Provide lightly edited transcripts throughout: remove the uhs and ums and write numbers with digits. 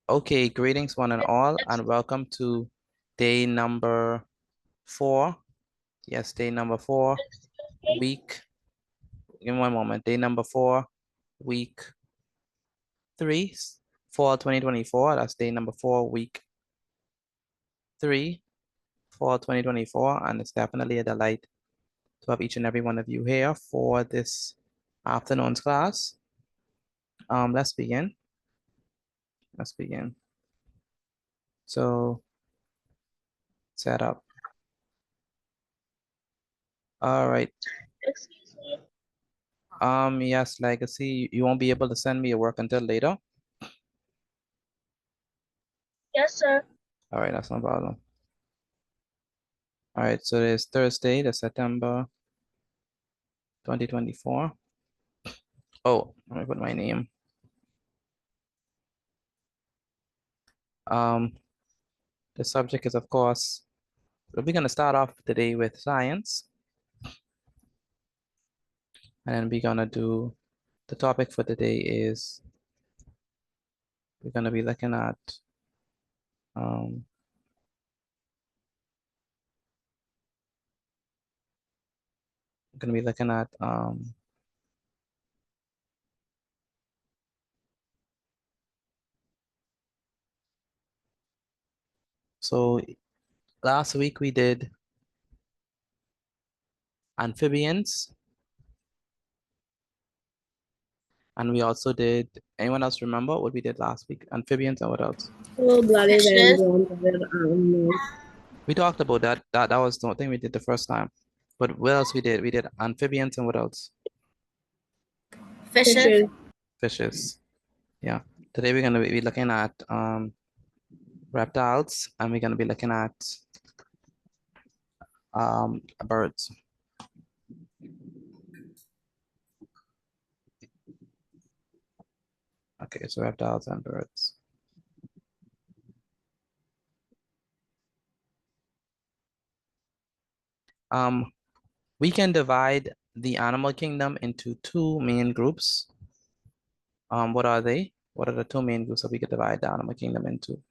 Okay, greetings one and all, and welcome to day number 4. Yes, day number 4, week. Give me one moment. Day number 4, week 3, fall 2024. That's day number 4, week 3, fall 2024. And it's definitely a delight to have each and every one of you here for this afternoon's class. Let's begin. Let's begin. So, set up. All right. Excuse me. Yes, Legacy, you won't be able to send me your work until later. Yes, sir. All right, that's no problem. All right, so it's Thursday, the September 2024. Oh, let me put my name. The subject is, of course, we're going to start off today with science. And then we're going to do, the topic for today is, we're going to be looking at, so last week we did amphibians. And we also did, anyone else remember what we did last week? Amphibians and what else? Cold-blooded and Fishes. warm-blooded animals. We talked about that. That was the thing we did the first time. But what else we did? We did amphibians and what else? Fishes. Fishes. Fishes. Yeah. Today we're gonna be looking at reptiles, and we're gonna be looking at birds. Okay, so reptiles and birds. We can divide the animal kingdom into 2 main groups. What are they? What are the 2 main groups that we could divide the animal kingdom into?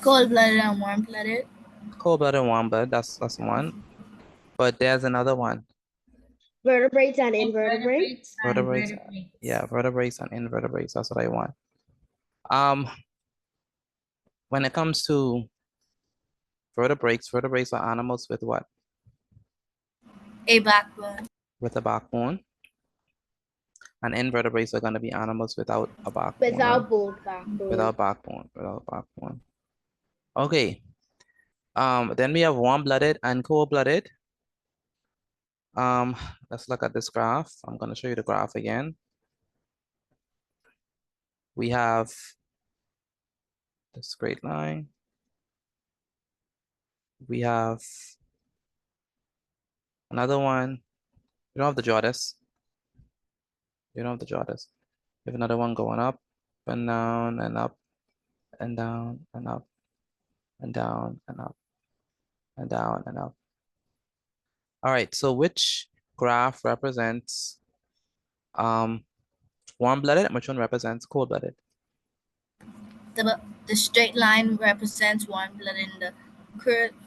Cold-blooded and warm-blooded. Cold-blooded and warm-blooded, that's one. But there's another one. Vertebrates and invertebrates. Vertebrates. Yeah, vertebrates and invertebrates. That's what I want. When it comes to vertebrates are animals with what? A backbone. With a backbone. And invertebrates are going to be animals without a backbone. Without Right? both backbones. Without backbone. Okay. Then we have warm-blooded and cold-blooded. Let's look at this graph. I'm going to show you the graph again. We have this straight line. We have another one. You don't have to draw this. You don't have to draw this. We have another one going up and down and up and down and up and down and up and down and up. All right, so which graph represents warm-blooded and which one represents cold-blooded? The straight line represents warm-blooded and the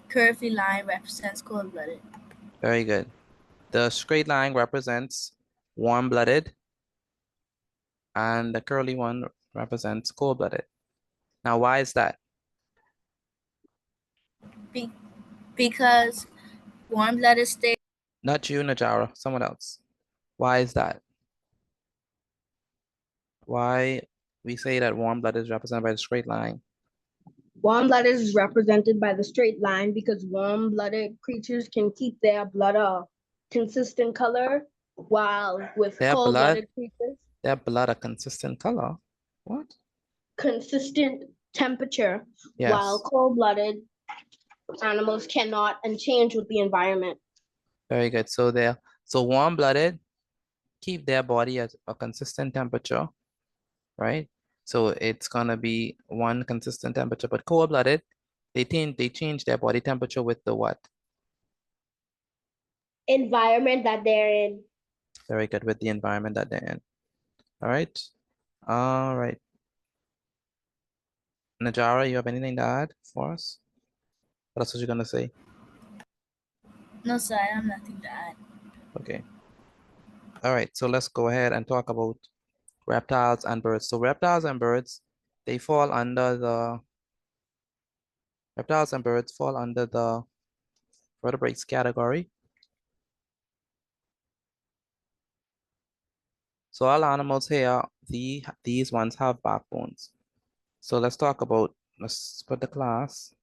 curvy line represents cold-blooded. Very good. The straight line represents warm-blooded and the curly one represents cold-blooded. Now, why is that? Because warm-blooded stays. Not you, Najara, someone else. Why is that? Why we say that warm-blooded is represented by the straight line? Warm-blooded is represented by the straight line because warm-blooded creatures can keep their blood a consistent color, while with cold-blooded creatures, their blood a consistent color. What? Consistent temperature, Yes. while cold-blooded animals cannot and change with the environment. Very good. So warm-blooded keep their body at a consistent temperature, right? So it's gonna be one consistent temperature, but cold-blooded, they change their body temperature with the what? Environment that they're in. Very good, with the environment that they're in. All right. All right. Najara, you have anything to add for us? What else was you gonna say? No, sir, I have nothing to add. Okay. All right, so let's go ahead and talk about reptiles and birds. So reptiles and birds, they fall under the reptiles and birds fall under the vertebrates category. So all animals here, these ones have backbones. So let's put the class.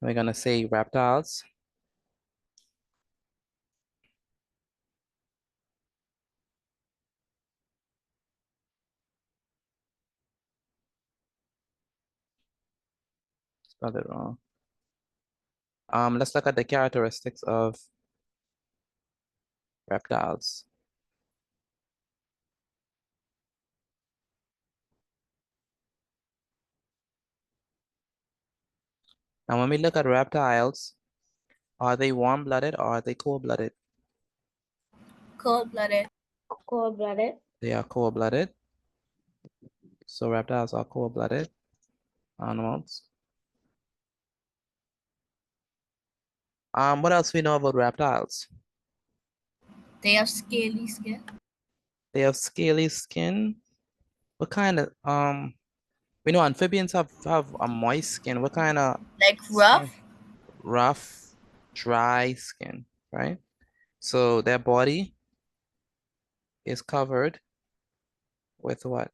We're gonna say reptiles. Spelled it wrong. Let's look at the characteristics of reptiles. Now, when we look at reptiles, are they warm-blooded or are they cold-blooded? Cold-blooded. Cold-blooded. They are cold-blooded. So reptiles are cold-blooded animals. What else we know about reptiles? They have scaly skin. They have scaly skin. What kind of we know amphibians have a moist skin. What kind of Like rough. skin? Rough, dry skin, right? So their body is covered with what?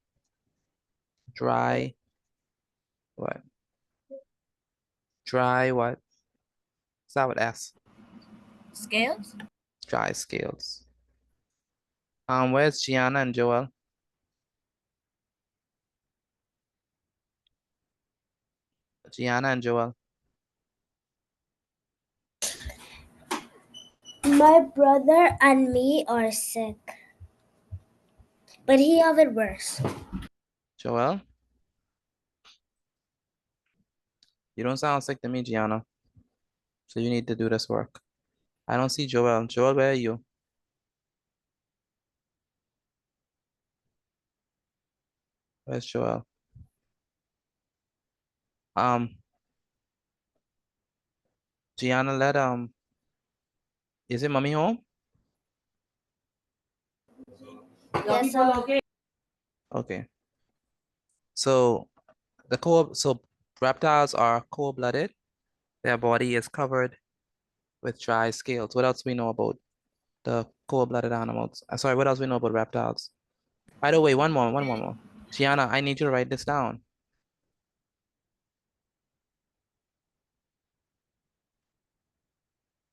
Dry, what? Dry what? Start with S. Scales. Dry scales. Where's Gianna and Joel? Gianna and Joel. My brother and me are sick, but he have it worse. Joel? You don't sound sick to me, Gianna. So you need to do this work. I don't see Joel. Joel, where are you? Where's Joel? Gianna, is it mommy home? Yes, sir. Okay. So reptiles are cold-blooded. Their body is covered with dry scales. What else we know about the cold-blooded animals? Sorry, what else we know about reptiles? By the way, one more. Gianna, I need you to write this down.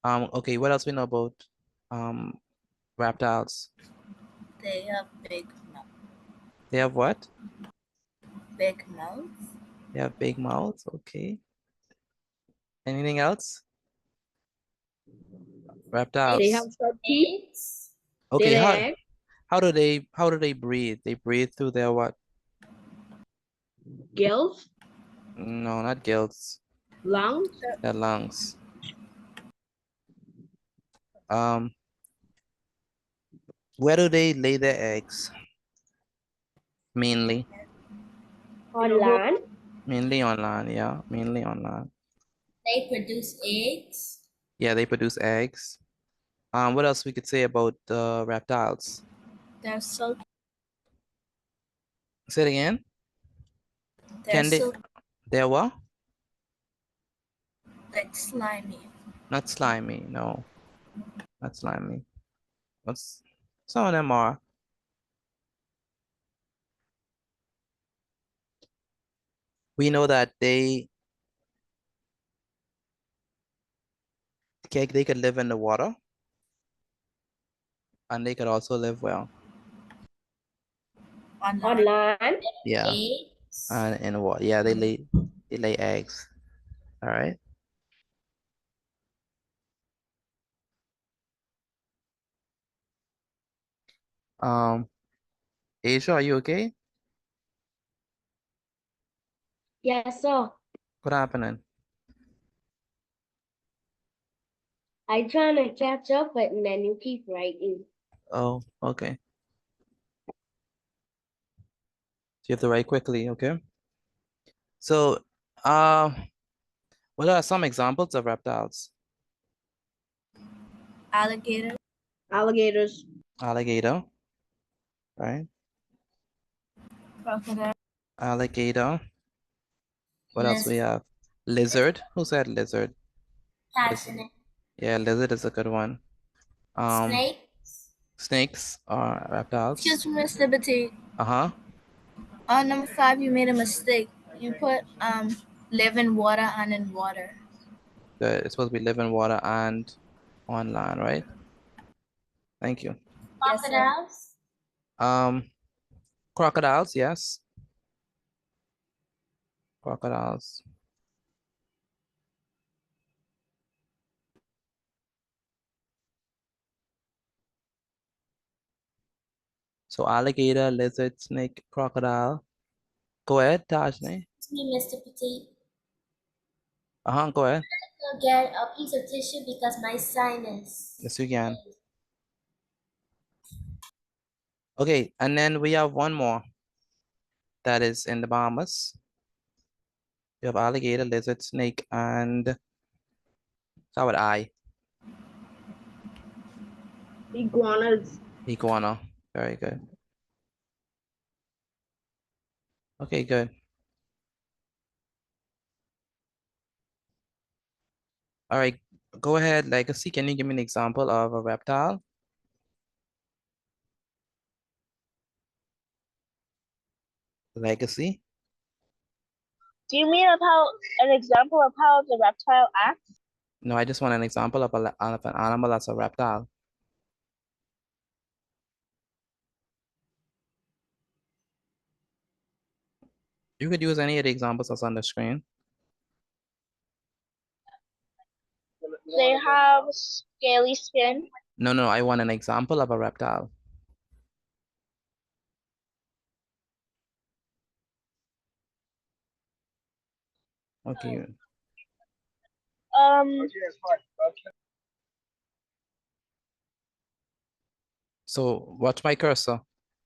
Okay, what else we know about reptiles? They have big mouth. They have what? Big mouths. They have big mouths. Okay. Anything else? Reptiles. They have sharp teeth. Okay, They how lay eggs. how do they breathe? They breathe through their what? Gills. No, not gills. Lungs. Their lungs. Where do they lay their eggs? Mainly. On land. Mainly on land, yeah. Mainly on land. They produce eggs. Yeah, they produce eggs. What else we could say about the reptiles? They're so. Say it again. They're so They're what? like slimy. Not slimy, no. Not slimy. Some of them are. We know that they could live in the water and they could also live well. On On land. land. Yeah. Eggs. And in the water. Yeah, they lay eggs. All right. Asia, are you okay? Yes, sir. What happening? I trying to catch up, but then you keep writing. Oh, okay. So you have to write quickly, okay? So, what are some examples of reptiles? Alligator. Alligators. Alligator, right? Crocodile. Alligator. What else we have? Lizard. Who said lizard? Passionate. Yeah, lizard is a good one. Snake. Snakes are reptiles. Excuse me, Mr. Petit. Uh-huh. On number 5, you made a mistake. You put live in water and in water. Good. It's supposed to be live in water and on land, right? Thank you. Yes, sir. Crocodiles. Crocodiles, yes. Crocodiles. So alligator, lizard, snake, crocodile. Go ahead, Tajne. It's me, Mr. Petit. Uh-huh, go ahead. I'll get a piece of tissue because my sinus. Yes, you can. Okay, and then we have one more that is in the Bahamas. You have alligator, lizard, snake, and start with I. Iguanas. Iguana. Very good. Okay, good. All right, go ahead, Legacy. Can you give me an example of a reptile? Legacy. Do you mean about an example of how the reptile acts? No, I just want an example of an animal that's a reptile. You could use any of the examples that's on the screen. They have scaly skin. No, I want an example of a reptile. Okay. Um, So watch my cursor.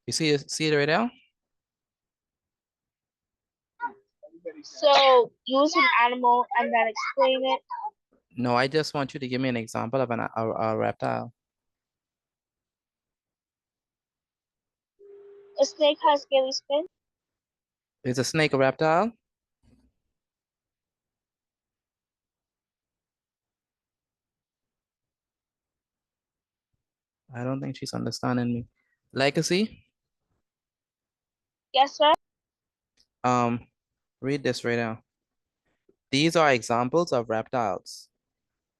You see it right now? so use an animal and then explain it. No, I just want you to give me an example of a reptile. A snake has scaly skin. Is a snake a reptile? I don't think she's understanding me. Legacy, Yes, sir. read this right now. These are examples of reptiles.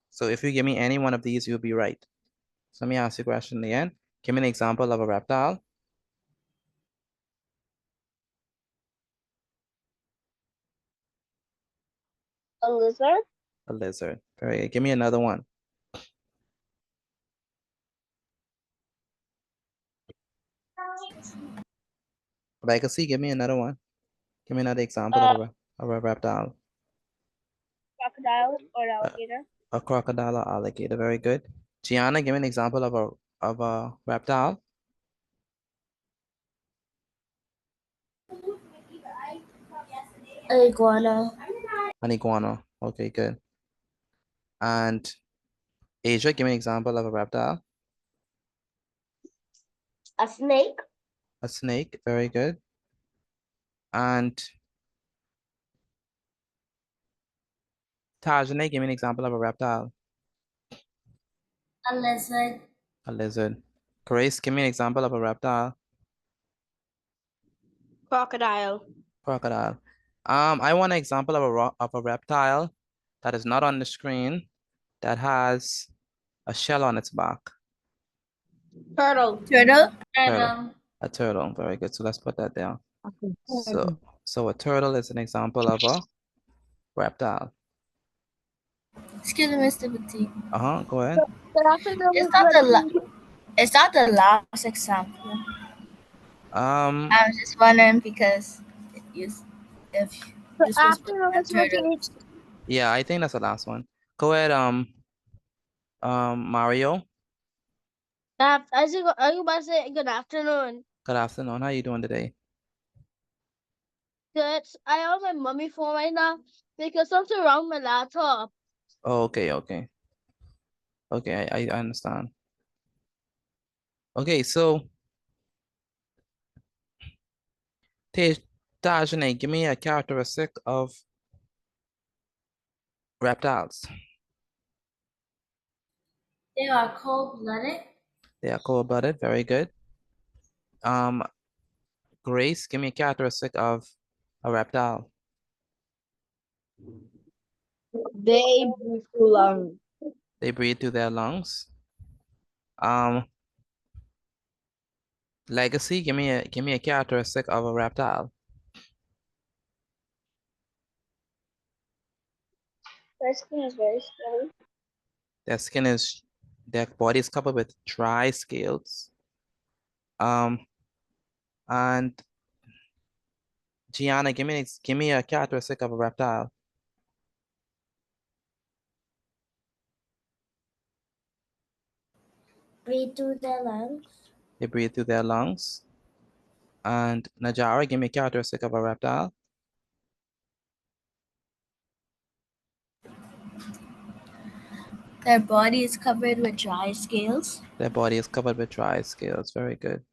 So if you give me any one of these, you'll be right. So let me ask you a question again. Give me an example of a reptile. A lizard. A lizard. Very good. Give me another one. Legacy, give me another one. Give me another example of a reptile. Crocodile or alligator. A crocodile or alligator. Very good. Gianna, give me an example of a reptile. Iguana. An iguana. Okay, good. And Asia, give me an example of a reptile. A snake. A snake. Very good. And Tajane, give me an example of a reptile. A lizard. A lizard. Grace, give me an example of a reptile. Crocodile. Crocodile. I want an example of a reptile that is not on the screen that has a shell on its back. Turtle. Turtle. Turtle. A turtle. Very good. So let's put that down. So a turtle is an example of a reptile. Excuse me, Mr. Petit. Go ahead. It's not the last example. I was just wondering because if you're supposed to put a turtle. Yeah, I think that's the last one. Go ahead, Mario. Are you about to say good afternoon? Good afternoon. How you doing today? Good. I on my mommy phone right now because something wrong with my laptop. Oh, okay, okay. Okay, I understand. Okay, so Tajane, give me a characteristic of reptiles. They are cold-blooded. They are cold-blooded, very good. Grace, give me a characteristic of a reptile. They breathe too long. They breathe through their lungs. Legacy, give me a characteristic of a reptile. Their skin is very scaly. Their body is covered with dry scales. And Gianna, give me a characteristic of a reptile. Breathe through their lungs. They breathe through their lungs. And Najara, give me a characteristic of a reptile. Their body is covered with dry scales. Their body is covered with dry scales. Very good.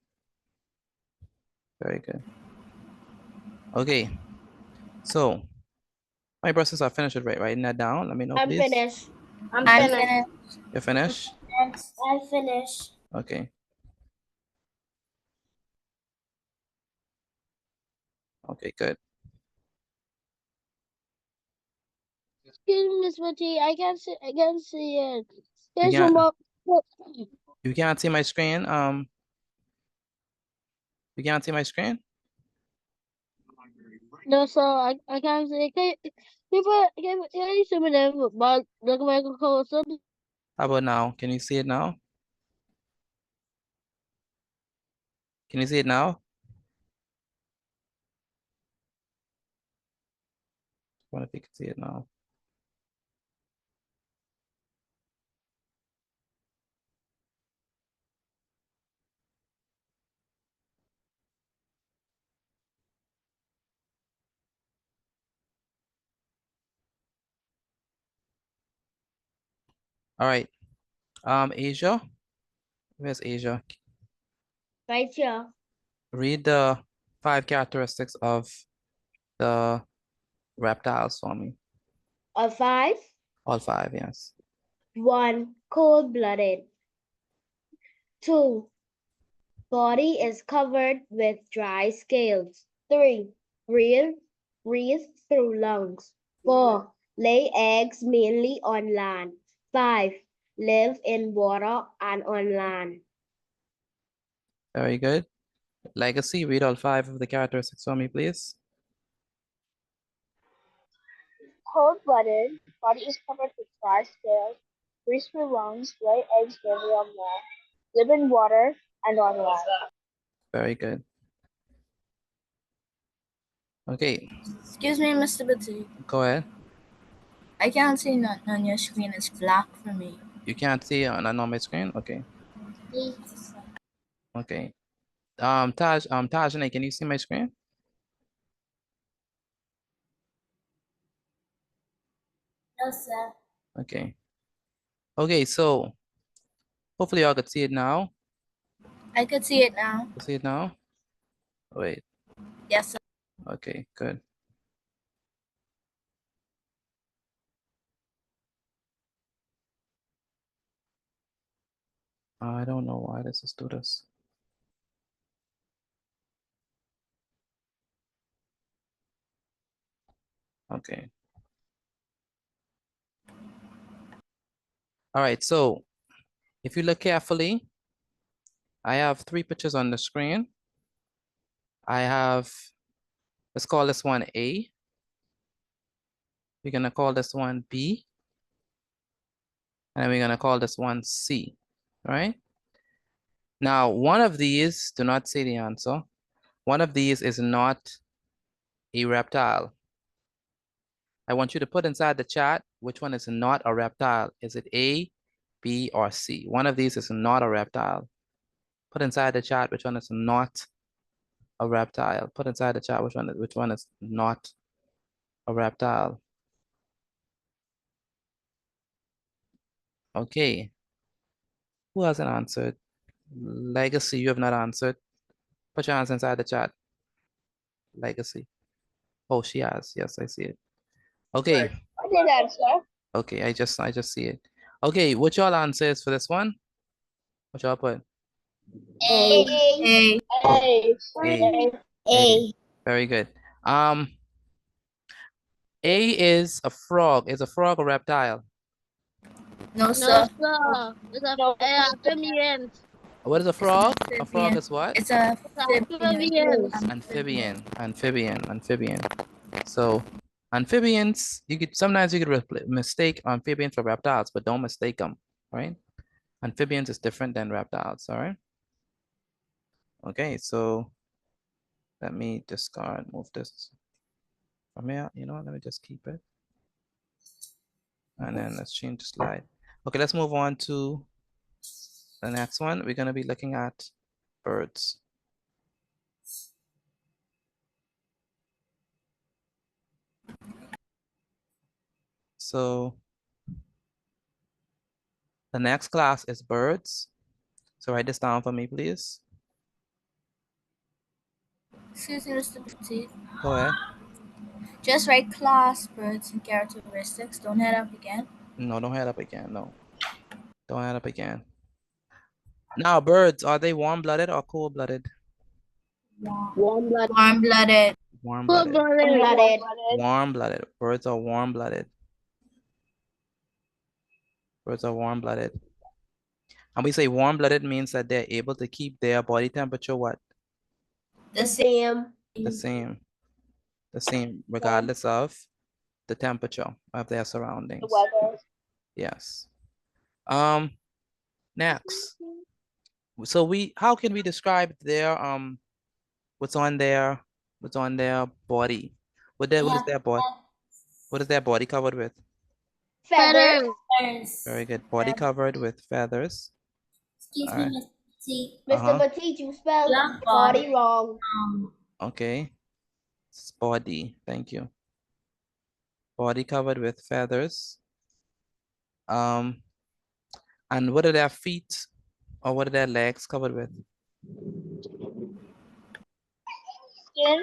Very good. Okay. So my brothers are finished with writing that down. Let me know, I'm please. finished. I'm I'm finished. finished. You're finished? I finish. Okay. Okay, good. Excuse me, Miss Betty. I can't see. I can't see it. You There's can't, some. you can't see my screen. You can't see my screen? No, sir. I can't see. Can you see me there? But look at my closer. How about now? Can you see it now? Can you see it now? I wonder if you can see it now. All right. Asia. Where's Asia? Right here. Read the 5 characteristics of the reptiles for me. A 5. All 5, yes. 1. Cold-blooded. 2. Body is covered with dry scales. 3. Breathe through lungs. 4. Lay eggs mainly on land. 5. Live in water and on land. Very good. Legacy, read all 5 of the characteristics for me, please. Cold-blooded, body is covered with dry scales, breathes through lungs, lay eggs mainly on land, live in water and on land. Very good. Okay, Excuse me, Mr. Betty. go ahead. I can't see nothing on your screen. It's black for me. You can't see on my screen? Okay. Okay. Tajane, can you see my screen? No, sir. Okay. Okay, so hopefully y'all could see it now. I could see it now. You see it now? Wait. Yes, sir. Okay, good. I don't know why this is do this. Okay. All right, so if you look carefully, I have 3 pictures on the screen. I have, let's call this one A. We're gonna call this one B. And we're gonna call this one C, all right? Now, one of these, do not say the answer. One of these is not a reptile. I want you to put inside the chat which one is not a reptile. Is it A, B, or C? One of these is not a reptile. Put inside the chat which one is not a reptile? Put inside the chat which one is not a reptile. Okay. Who hasn't answered? Legacy, you have not answered. Put your answer inside the chat. Legacy. Oh, she has. Yes, I see it. Okay. I did answer. Okay, I just see it. Okay, what y'all answers for this one? What y'all put? A. A. A. A. A. Very good. A is a frog. Is a frog a reptile? No, No, sir. sir. It's No. amphibian. What is a frog? A Amphibian. frog is what? It's a amphibian. Amphibian. So amphibians, sometimes you could mistake amphibians for reptiles, but don't mistake them, right? Amphibians is different than reptiles, all right? Okay, so let me discard, move this from here. You know what, let me just keep it. And then let's change the slide. Okay, let's move on to the next one. We're gonna be looking at birds. So the next class is birds. So write this down for me, please. Excuse me, Mr. Petit. Go ahead. Just write class, birds, and characteristics. Don't head up again. No, don't head up again. No, don't head up again. Now, birds, are they warm-blooded or cold-blooded? Warm-blooded. Warm-blooded. Warm-blooded. Cold-blooded. Warm-blooded. Birds are warm-blooded. Birds are warm-blooded. And we say warm-blooded means that they're able to keep their body temperature what? The same. Same. The same. The same, regardless of the temperature of their surroundings. The weather. Yes. Next. So how can we describe their what's on their body? What is their body? What is their body covered with? Feathers. Very good. Body covered with feathers. Excuse All right. me, Mr. Mr. Petit, you spelled body wrong. Okay. It's body. Thank you. Body covered with feathers. And what are their feet or what are their legs covered with? Skin.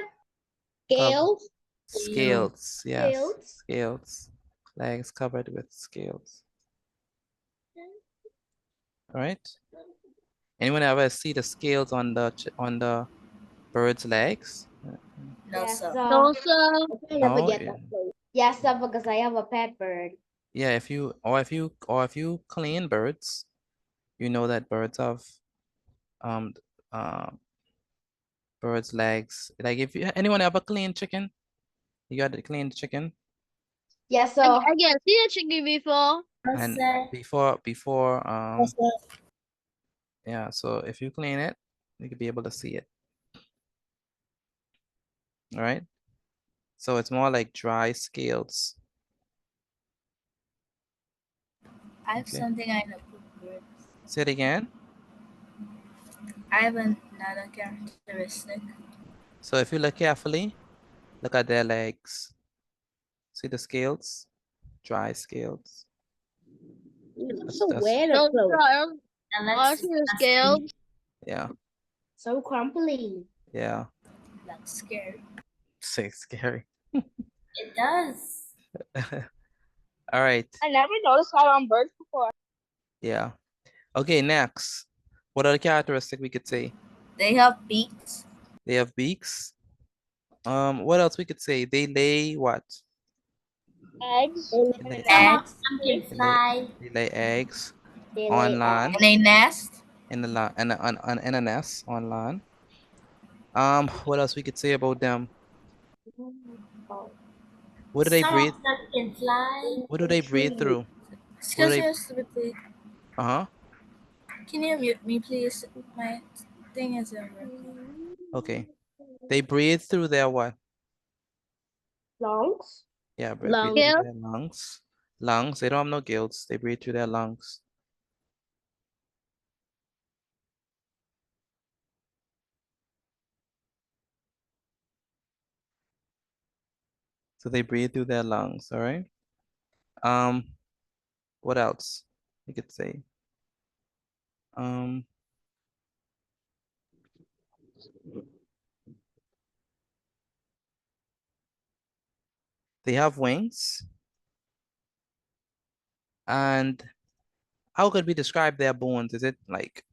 Scales. Scales. Yes. Scales. Scales. Legs covered with scales. All right. Anyone ever see the scales on the bird's legs? No, sir. No, sir. No, Never get that place. Yes, sir, because I have a pet bird. Yeah, if you clean birds, you know that birds have birds' legs. Like if anyone ever clean chicken, you got to clean the chicken. Yes, sir. I can see a chicken before. And before yeah, so if you clean it, you could be able to see it. All right. So it's more like dry scales. I have Okay. something I know. Birds. Say it again. I have another characteristic. So if you look carefully, look at their legs. See the scales? Dry scales. So weird. The scales. Yeah. So crumply. Yeah. That's scary. Say scary. It does. All right. I never noticed that on birds before. Yeah. Okay, next. What other characteristic we could say? They have beaks. They have beaks. What else we could say? They lay what? Eggs. They lay Eggs. Can fly. They lay eggs They on lay land, And they nest. in a nest on land. What else we could say about them? What do they Some breathe? of them can fly. What do they breathe through? Excuse they- me, Mr. Petit. Uh-huh. Can you mute me, please? My thing isn't working. Okay. They breathe through their what? lungs. Yeah, breathe Lungs. through their lungs. Lungs. They don't have no gills. They breathe through their lungs. So they breathe through their lungs, all right? What else you could say? They have wings. And how could we describe their bones? Is it like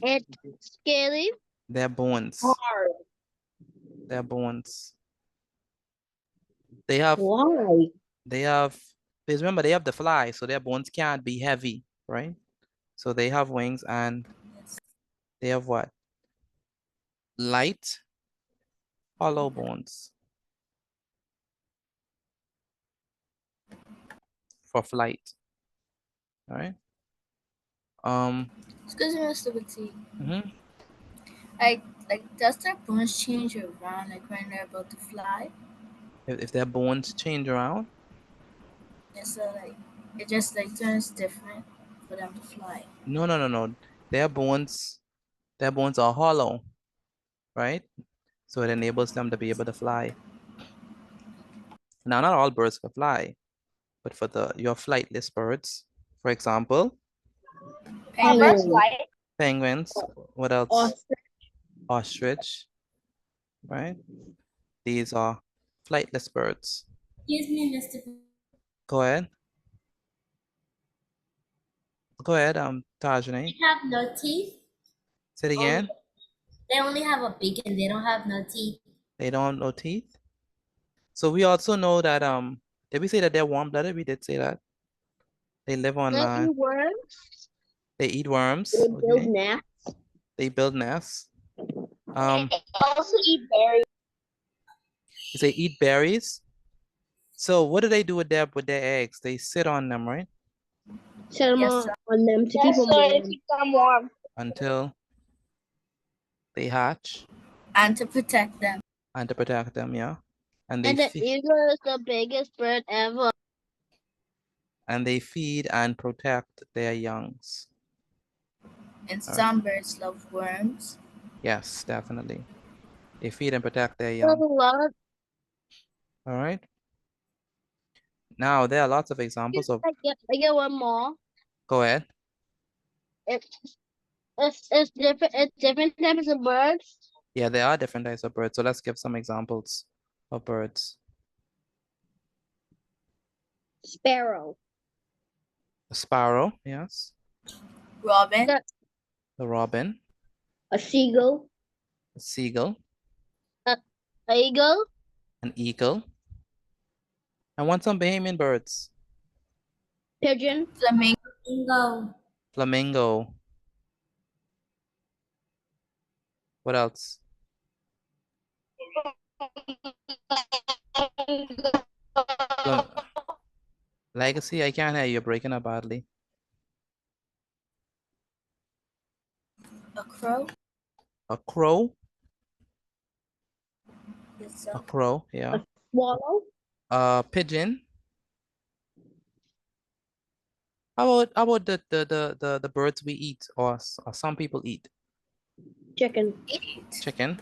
It's scaly. their bones? Hard. Their bones. They have Why? because remember they have the fly, so their bones can't be heavy, right? So they have wings and they have what? Light, hollow bones for flight. All right. Excuse me, Mr. Witty. Mhm. Like, does their bones change around like when they're about to fly? If their bones change around, And so like it just like turns different for them to fly. no. Their bones are hollow, right? So it enables them to be able to fly. Now, not all birds can fly, but for your flightless birds, for example, Birds Penguin. fly. penguins, what else? Ostrich. Ostrich, right? These are flightless birds. Excuse me, Mr. Go ahead. Go ahead, Tajane. They have no teeth. Say it again. They only have a beak and they don't have no teeth. They don't have no teeth. So we also know that did we say that they're warm-blooded? We did say that. They live on They land. eat worms. They eat worms. They build Okay. nests. They build nests. They also eat berries. They eat berries. So what do they do with their eggs? They sit on them, right? Set them Yes, on them to keep Yes, them so it warm. keeps them warm. Until they hatch and to protect them. and to protect them, yeah. And they And the feed eagle is the biggest bird ever. and protect their youngs. And All right. some birds love worms. Yes, definitely. They feed and protect their A young. lot. All right. Now there are lots of examples of. I get one more. Go ahead. It's it's different. It's different types of birds. Yeah, there are different types of birds. So let's give some examples of birds. Sparrow. A sparrow, yes. Robin. The robin. A seagull. A seagull. A eagle. An eagle. I want some Bahamian birds. Pigeon. Flamingo. Flamingo. What else? Flam Legacy, I can't hear you. You're breaking up badly. A crow. A crow. Yes, A crow, yeah. A swallow. A pigeon. How about the birds we eat or some people eat? Chicken. Chicken.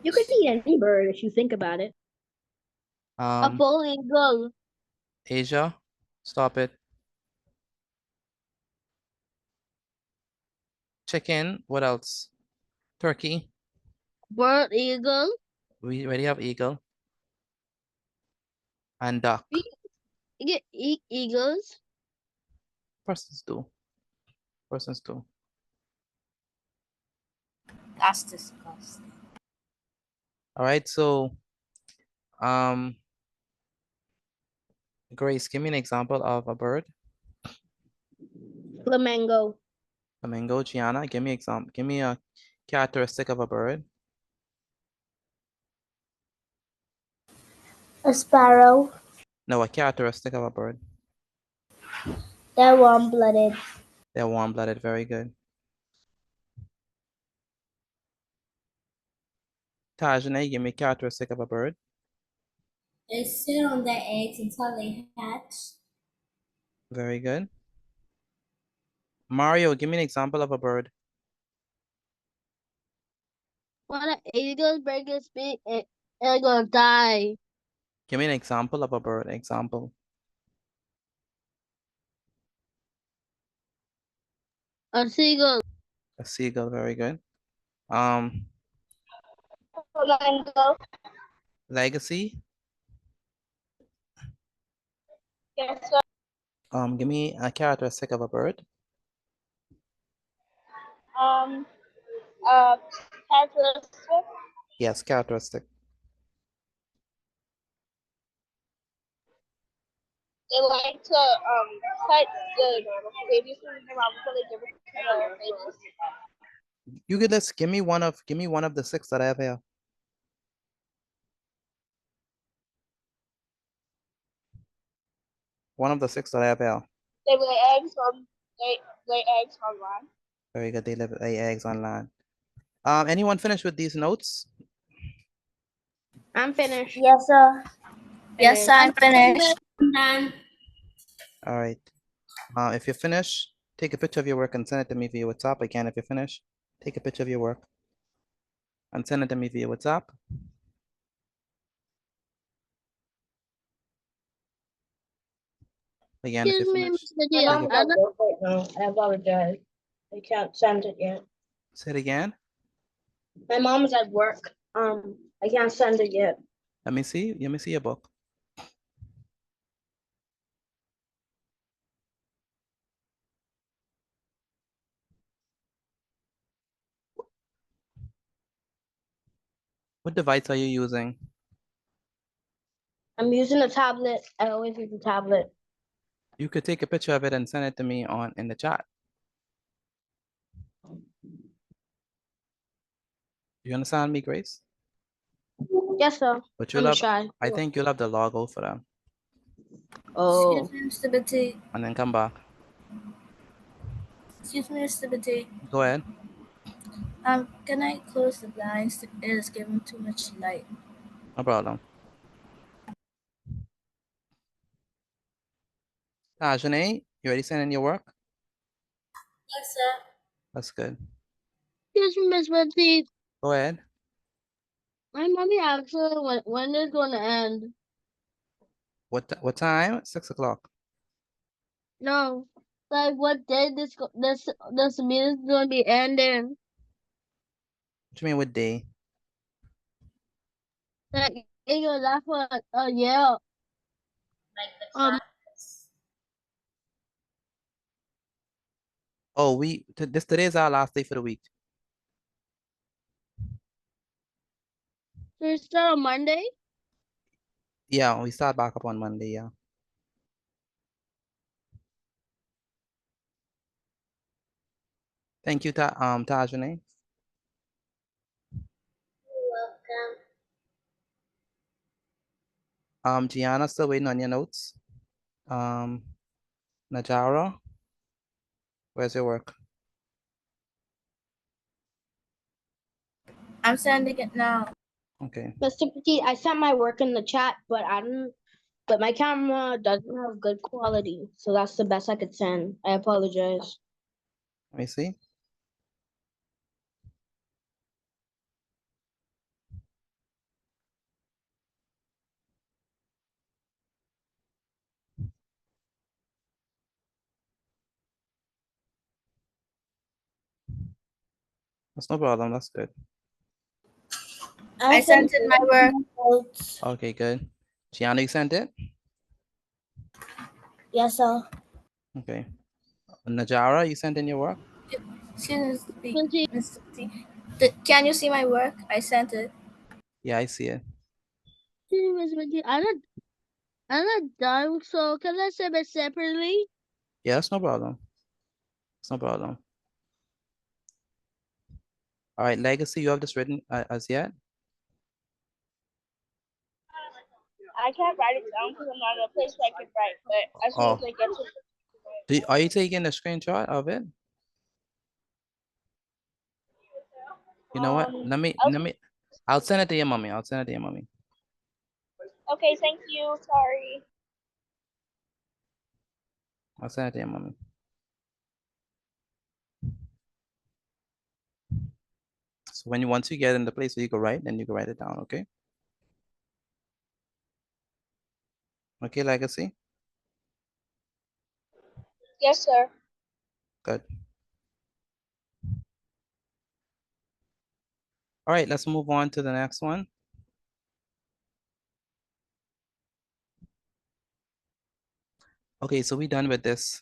You could eat any bird if you think about it. A bald eagle. Asia, stop it. Chicken, what else? Turkey. Bird eagle. We already have eagle. And duck. You get eagles. Persons do. Persons do. That's disgusting. All right, so Grace, give me an example of a bird. Flamingo. Flamingo. Gianna, give me example. Give me a characteristic of a bird. A sparrow. No, a characteristic of a bird. They're warm-blooded. They're warm-blooded. Very good. Tajane, give me a characteristic of a bird. They sit on their eggs until they hatch. Very good. Mario, give me an example of a bird. When an eagle breaks its beak, I'm gonna die. Give me an example of a bird. Example. A seagull. A seagull. Very good. Flamingo. Legacy. Yes, sir. Give me a characteristic of a bird. Um, characteristic. Yes, characteristic. They like to cut the babies from their mom before they give it to the babies. You could just give me one of the 6 that I have here. One of the 6 that I have here. They lay eggs on land. Very good. They lay eggs on land. Anyone finished with these notes? I'm finished. Yes, sir. Yes, I'm finished. Done. All right. If you're finished, take a picture of your work and send it to me via WhatsApp. Again, if you're finished, take a picture of your work and send it to me via WhatsApp. Again, if you're Excuse me, finished, Mr. G. I'm at work right now. I apologize. I can't send it yet. say it again. My mom's at work. I can't send it yet. Let me see. Let me see your book. What device are you using? I'm using a tablet. I always use a tablet. You could take a picture of it and send it to me in the chat. You understand me, Grace? Yes, sir. But I'm shy. I think you'll have to log out for that Oh. Excuse me, Mr. Bitty. and then come back. Excuse me, Mr. Bitty. Go ahead. Can I close the blinds? It is giving too much light. No problem. Tajane, you already sent in your work? Yes, sir. That's good. Excuse me, Miss Betsy. Go ahead. My mommy asked her when it's gonna end. What time? 6 o'clock. No, like what day this meeting is gonna be ending? What you mean what day? Like it gonna last for a year. Like the Um, class. Oh, today is our last day for the week. so it start on Monday. Yeah, we start back up on Monday, yeah. Thank you, Tajane. Welcome. Gianna, still waiting on your notes. Najara, where's your work? I'm sending it now. Okay, Mr. Petit, I sent my work in the chat, but but my camera doesn't have good quality, so that's the best I could send. I apologize. let me see. That's no problem, that's good. I sent in my work. Notes. Okay, good. Gianna, you sent it? Yes, sir. Okay. Najara, you sent in your work? Excuse me, Petit, Mr. Bitty. Can you see my work? I sent it. Yeah, I see it. Miss Petit, I'm not done, so can I send it separately? Yeah, that's no problem. It's no problem. All right, Legacy, you have this written as yet? I can't write it down because I'm not in a place where I can write. But as soon as Oh, I get to are you taking a screenshot of it? You know what? I'll send it to your mommy. I'll send it to your mommy. okay, thank you. Sorry. I'll send it to your mommy. So once you get in the place where you can write, then you can write it down, okay? Okay, Legacy? Yes, sir. Good. All right, let's move on to the next one. Okay, so we're done with this.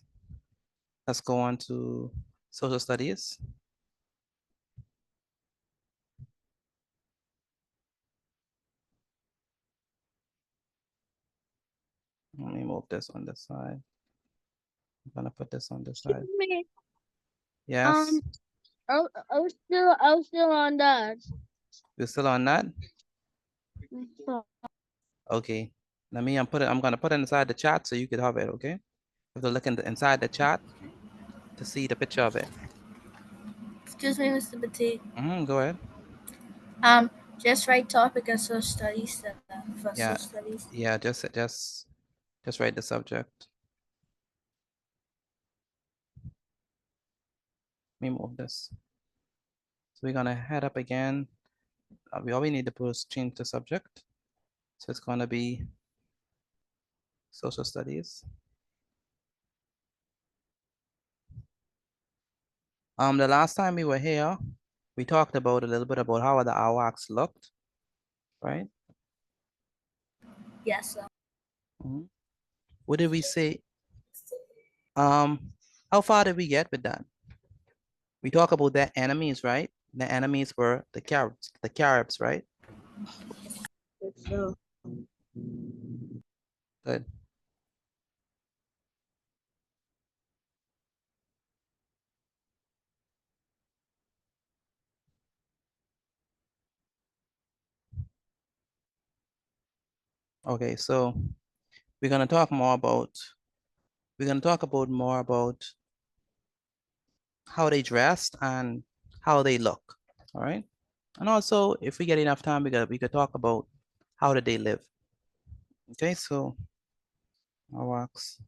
Let's go on to social studies. Let me move this on this side. I'm gonna put this on this side. Me. Yes, I was still on that. you're still on that? Okay. Let me I'm gonna put it inside the chat so you could have it, okay? You have to look inside the chat to see the picture of it. Excuse me, Mr. Petit. Go ahead. Just write topic and social studies for Yeah, social studies. yeah, just write the subject. Let me move this. So we're gonna head up again. All we need to do is change the subject. So it's gonna be social studies. The last time we were here, we talked about a little bit about how the AWACS looked, right? Yes, sir. What did we say? How far did we get with that? We talk about their enemies, right? The enemies were the Caribs, right? So Good. Okay, so we're gonna talk more about more about how they dressed and how they look. All right. And also, if we get enough time, we could talk about how did they live. Okay, so AWACS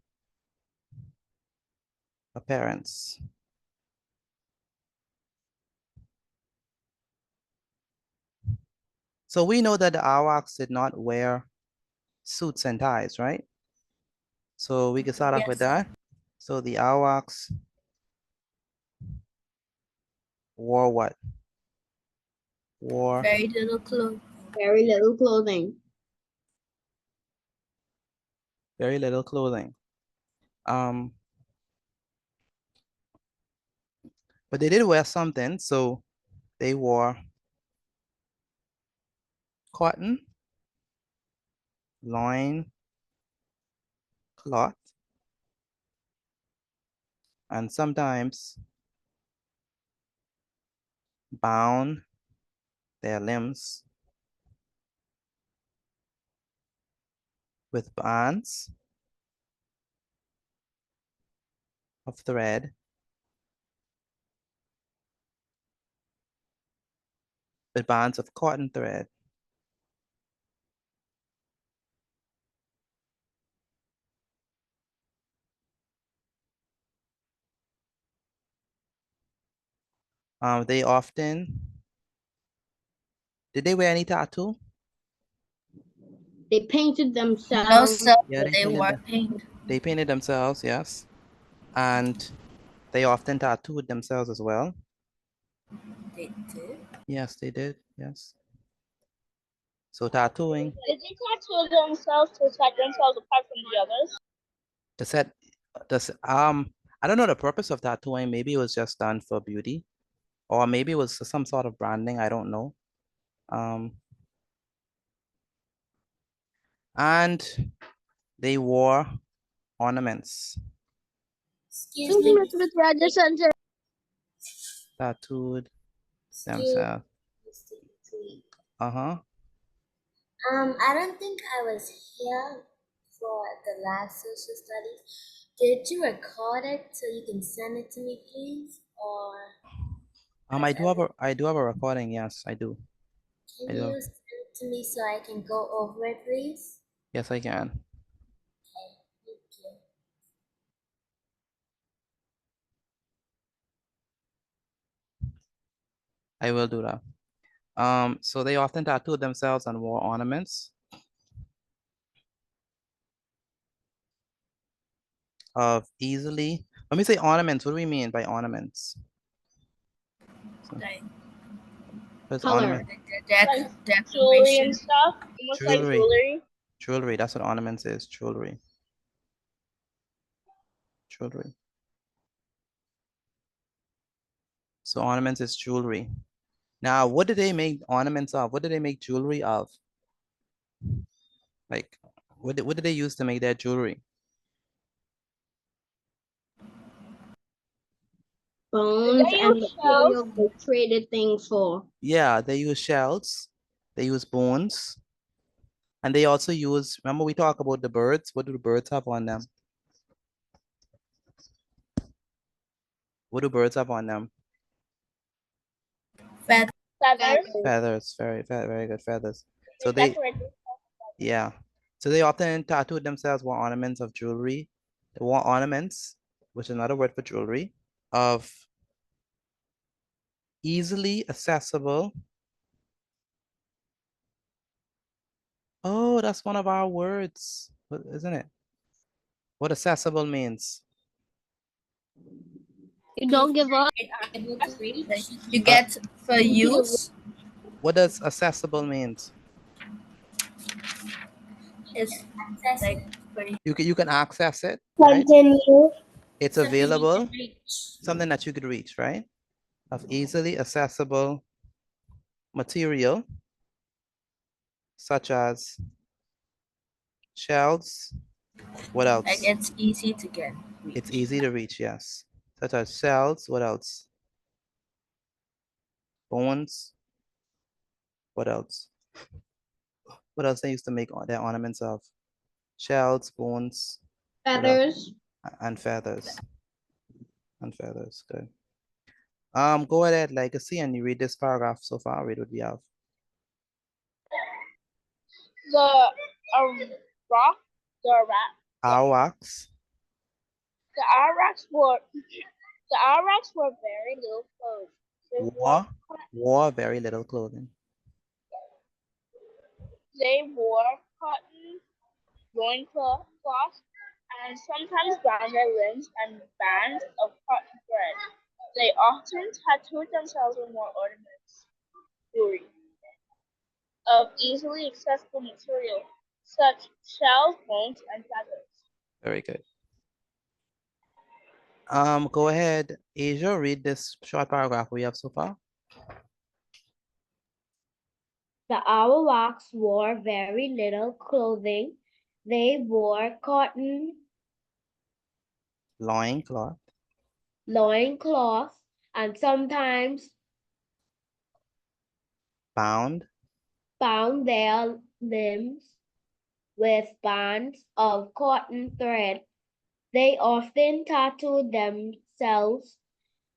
appearance. So we know that the AWACS did not wear suits and ties, right? So we can start off Yes, with sir. that. So the AWACS wore what? Wore Very little clothes. very little clothing. very little clothing. But they did wear something. So they wore cotton, loin cloth, and sometimes bound their limbs with bands of thread, with bands of cotton thread. They often, did they wear any tattoo? They painted No, themselves. sir. Yeah, They wore paint. they painted themselves, yes. And they often tattooed themselves as well. They did. Yes, they did, yes. So tattooing, Did they tattoo themselves to set themselves apart from the others? the set, I don't know the purpose of tattooing. Maybe it was just done for beauty, or maybe it was some sort of branding, I don't know. And they wore ornaments, Excuse me, I just sent it. tattooed excuse themselves. Mr. Petit. Uh-huh. I don't think I was here for the last social studies. Did you record it so you can send it to me, please? Or I do have a recording, yes, I do. I can do. you send it to me so I can go over it, please? Yes, I can. Okay, thank you. I will do that. So they often tattooed themselves and wore ornaments. of easily, let me say ornaments. What do we mean by ornaments? Like, What's Color. ornament? Like decoration. jewelry and stuff. Almost like Jewelry. jewelry. Jewelry, that's what ornaments is, jewelry. Jewelry. So ornaments is jewelry. Now, what did they make ornaments of? What did they make jewelry of? Like, what did they use to make their jewelry? Bones They and use shells. materials they traded things for. Yeah, they use shells, they use bones, and they also use, remember we talk about the birds? What do the birds have on them? What do birds have on them? Feathers. Feathers, very good, feathers. So They they, decorate. yeah. So they often tattooed themselves with ornaments of jewelry. They wore ornaments, which is another word for jewelry, of easily accessible. Oh, that's one of our words, isn't it? What accessible means? You don't give up. Able to reach. Like, you get for use. What does accessible means? It's Accessible. like for You can access it, right? Continue. It's Something you available, can reach. something that you could reach, right? Of easily accessible material, such as shells. What else? like it's easy to get. It's easy to reach, yes. Such as shells. What else? Bones. What else? What else they used to make their ornaments of? Shells, bones, Feathers. and feathers. And feathers, good. Go ahead, Legacy, and you read this paragraph so far. Read what we have. The rock, Arawaks. the Iraqs were very little clothes. They Wore very little clothing. wore cotton loincloths and sometimes bound their limbs and bands of cotton thread. They often tattooed themselves with more ornaments, jewelry, of easily accessible material, such shells, bones, and feathers. Very good. Go ahead, Asia, read this short paragraph we have so far. The Arawaks wore very little clothing. They wore cotton Loincloth. loincloths and sometimes Bound bound their limbs with bands of cotton thread. They often tattooed themselves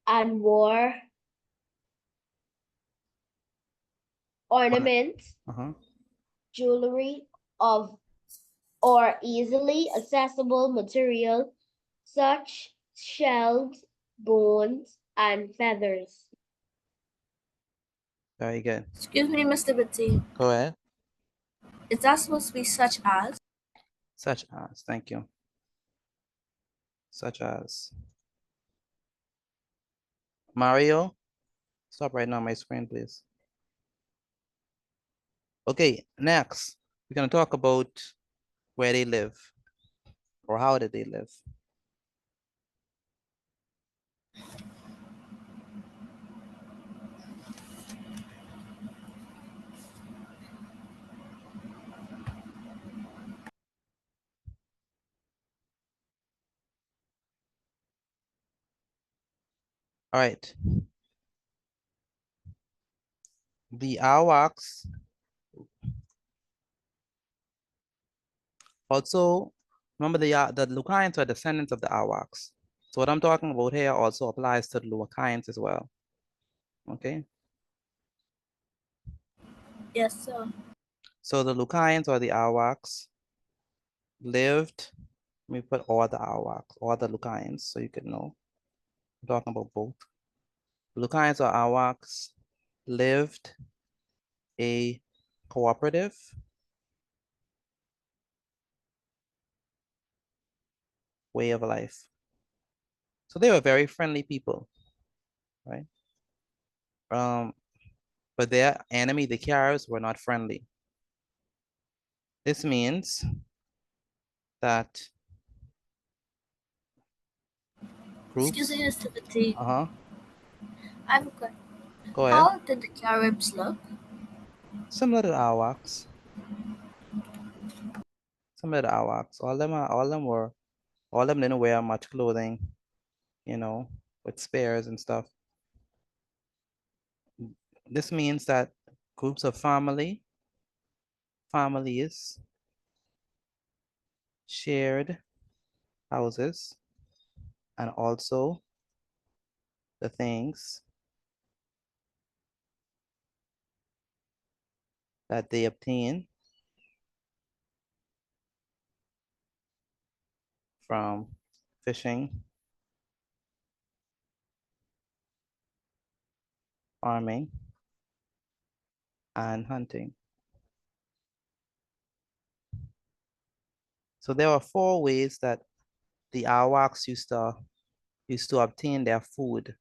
and wore ornaments, jewelry of or easily accessible material such shells, bones, and feathers. Very good. Excuse me, Mr. Betty. Go ahead. Is that supposed to be such as? Such as, thank you. Such as. Mario, stop right now on my screen, please. Okay, next, we're gonna talk about where they live or how did they live. All right. The Arawaks also, remember the Lucayans are descendants of the Arawaks. So what I'm talking about here also applies to the Lucayans as well. Okay. Yes, sir. So the Lucayans or the Arawaks lived, let me put all the Arawaks, all the Lucayans, so you can know. I'm talking about both. Lucayans or Arawaks lived a cooperative, . way of life. So they were very friendly people, right? But their enemy, the Caribs, were not friendly. This means that Excuse groups, me, Mr. Petit. uh-huh, I have a question. go ahead. How did the Caribs look? Similar to Arawaks. Similar to Arawaks. All of them didn't wear much clothing, you know, with spears and stuff. This means that groups of families shared houses and also the things that they obtain from fishing, farming, and hunting. So there are 4 ways that the Arawaks used to obtain their food.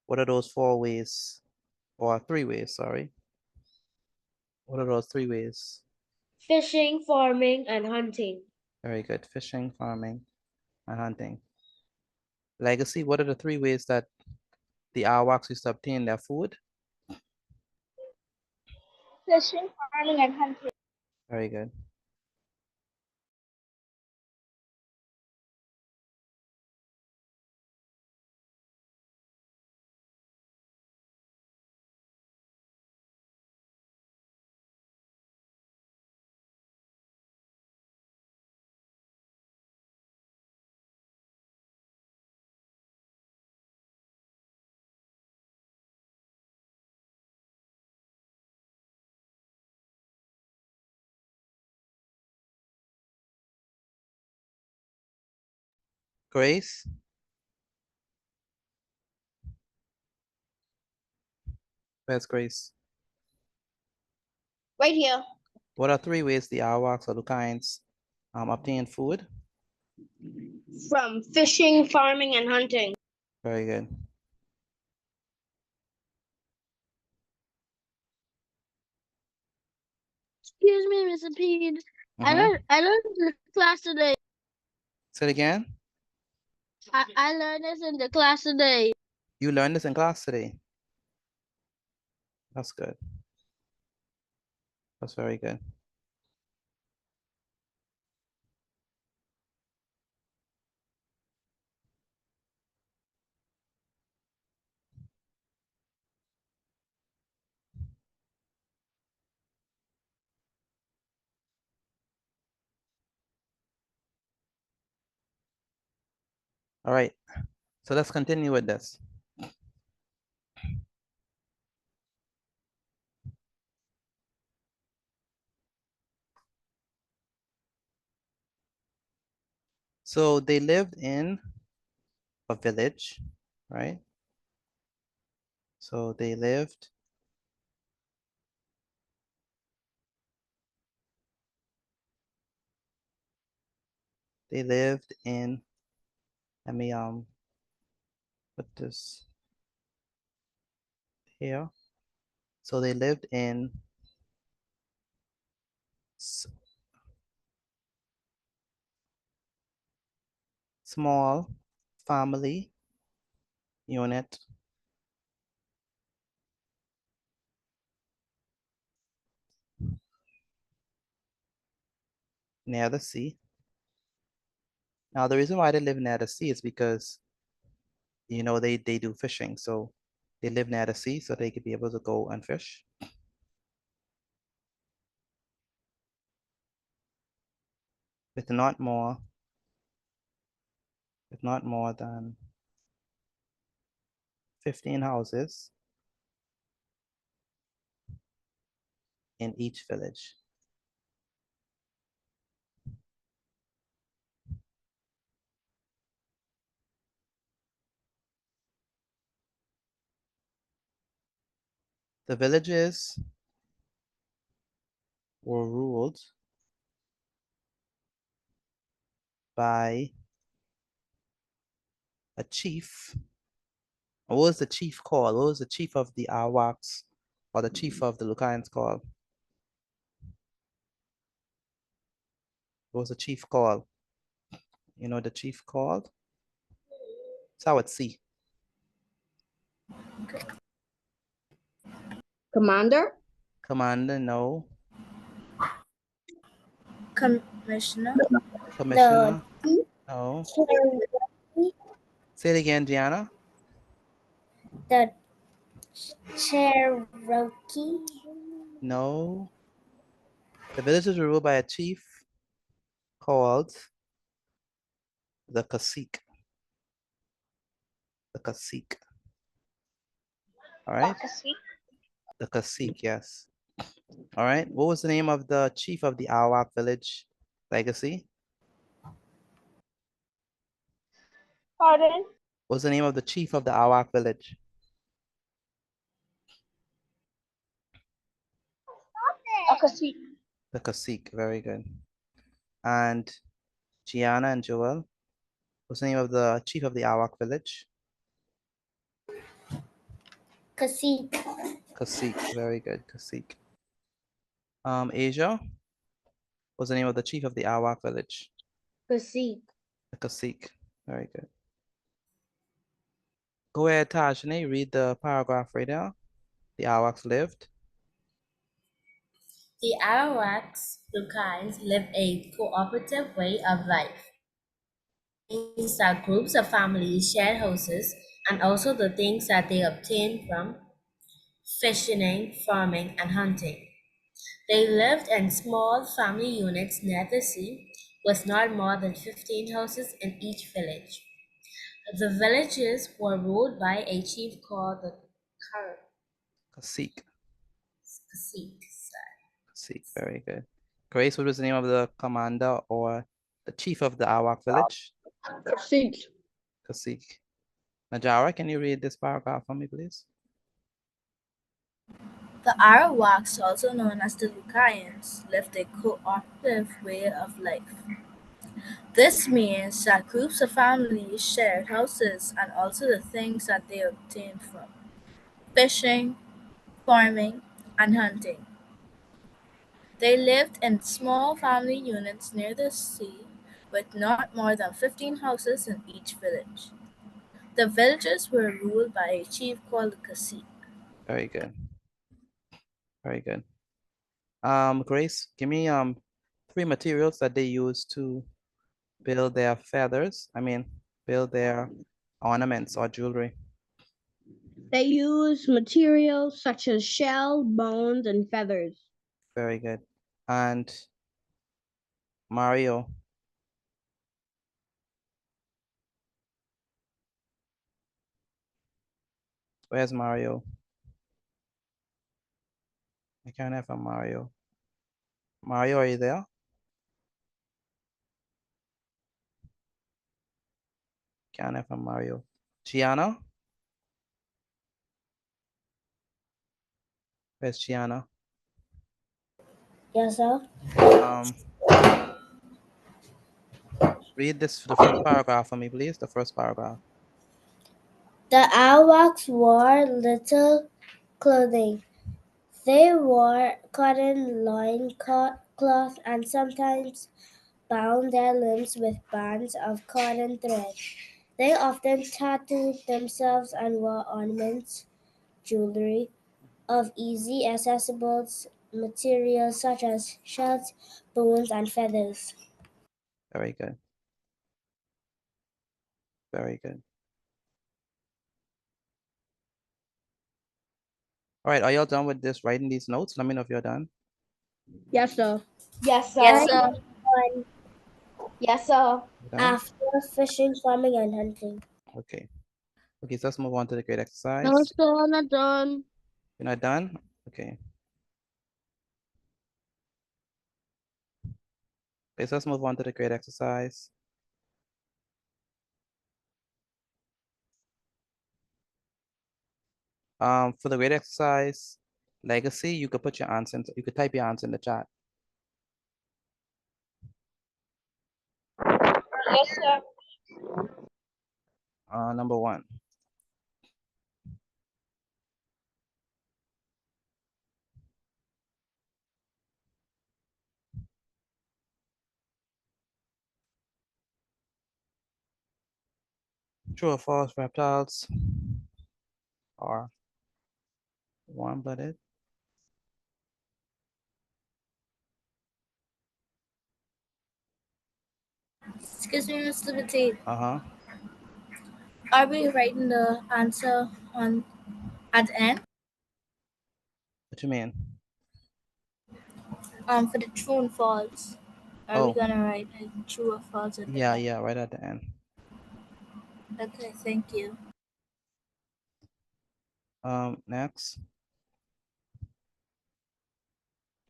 What are those 4 ways? Or 3 ways, sorry. What are those 3 ways? Fishing, farming, and hunting. Very good. Fishing, farming, and hunting. Legacy, what are the 3 ways that the Arawaks used to obtain their food? Fishing, farming, and hunting. Very good. Grace? Where's Grace? Right here. What are 3 ways the Arawaks or Lucayans obtain food? From fishing, farming, and hunting. Very good. Excuse me, Mr. Pede. Mm-hmm. I learned in the class today. Say it again. I learned this in the class today. You learned this in class today. That's good. That's very good. All right. So let's continue with this. So they lived in a village, right? So they lived in, let me put this here. So they lived in small family unit near the sea. Now, the reason why they live near the sea is because, you know, they do fishing. So they live near the sea so they could be able to go and fish. With not more than 15 houses in each village. The villages were ruled by a chief. What was the chief called? What was the chief of the Arawaks or the chief of the Lucayans called? What was the chief called? You know the chief called? So I would see. Commander? Commander, no. Commissioner. Commissioner, No. no. Cherokee. Say it again, Gianna. The Cherokee. No. The villages were ruled by a chief called the cacique. The cacique. All right. The cacique, yes. All right. What was the name of the chief of the Arawak village legacy? Pardon? What's the name of the chief of the Arawak village? Akasi. The cacique. Very good. And Gianna and Joel, what's the name of the chief of the Arawak village? Cacique. Cacique. Very good. Cacique. Asia, what's the name of the chief of the Arawak village? Cacique. The cacique. Very good. Go ahead, Tajane, read the paragraph right now. The Arawaks lived. The Arawaks, Lucayans, live a cooperative way of life. Things are groups of families, shared houses, and also the things that they obtain from fishing, farming, and hunting. They lived in small family units near the sea, with not more than 15 houses in each village. The villages were ruled by a chief called the Cacique. Cacique. Cacique. Very good. Grace, what was the name of the commander or the chief of the Arawak village? Cacique. Cacique. Najara, can you read this paragraph for me, please? The Arawaks, also known as the Lucayans, lived a cooperative way of life. This means that groups of families shared houses and also the things that they obtained from fishing, farming, and hunting. They lived in small family units near the sea with not more than 15 houses in each village. The villages were ruled by a chief called the cacique. Very good. Very good. Grace, give me 3 materials that they use to build their feathers. Build their ornaments or jewelry. They use materials such as shell, bones, and feathers. Very good. And Mario. Where's Mario? I can't have a Mario. Mario, are you there? Can't have a Mario. Gianna? Where's Gianna? Yes, sir. Read this, the first paragraph for me, please. The first paragraph. The Arawaks wore little clothing. They wore cotton loincloth and sometimes bound their limbs with bands of cotton thread. They often tattooed themselves and wore ornaments, jewelry, of easy accessible materials such as shells, bones, and feathers. Very good. Very good. All right, are y'all done with this, writing these notes? Let me know if you're done. Yes, sir. Yes, sir. Yes, sir. Yes, sir. After fishing, farming, and hunting. Okay. Okay, so let's move on to the grade exercise. No, sir, not done. You're not done? Okay. Okay, so let's move on to the grade exercise. For the grade exercise, legacy, you could put your answer, you could type your answer in the chat. Yes, sir. Number 1. True or false, reptiles are warm-blooded? Excuse me, Mr. Petit. Uh-huh. Are we writing the answer on at the end? What you mean? For the true and false. Are we Oh, gonna write a true or false at the yeah, end? yeah, right at the end. Okay, thank you. Next,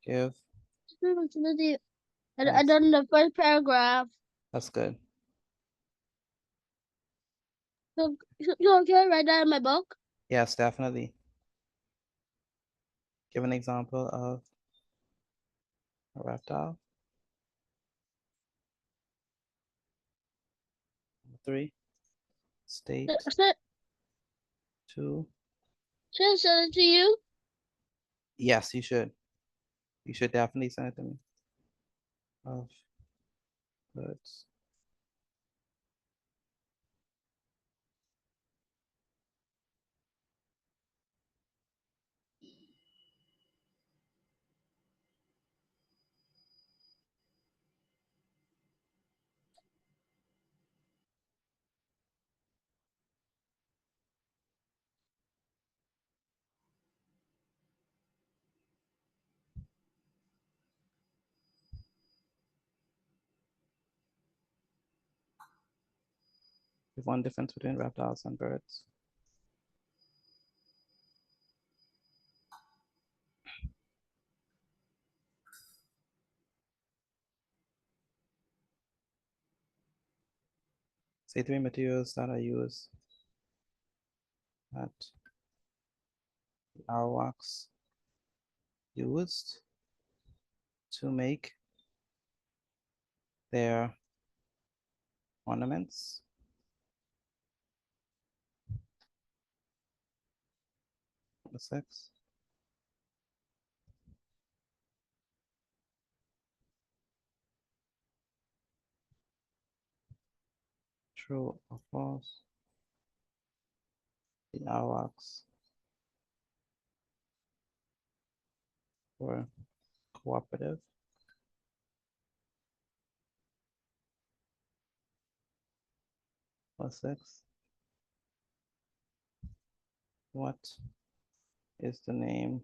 give. I Nice. done the first paragraph. That's good. So can I write that in my book? Yes, definitely. Give an example of a reptile. 3. State. Should 2. I send it to you? Yes, you should. You should definitely send it to me. Of birds. Give one difference between reptiles and birds. Say 3 materials that are used at our wax used to make their ornaments. Number 6. True or false? The wax were cooperative. Number 6. What is the name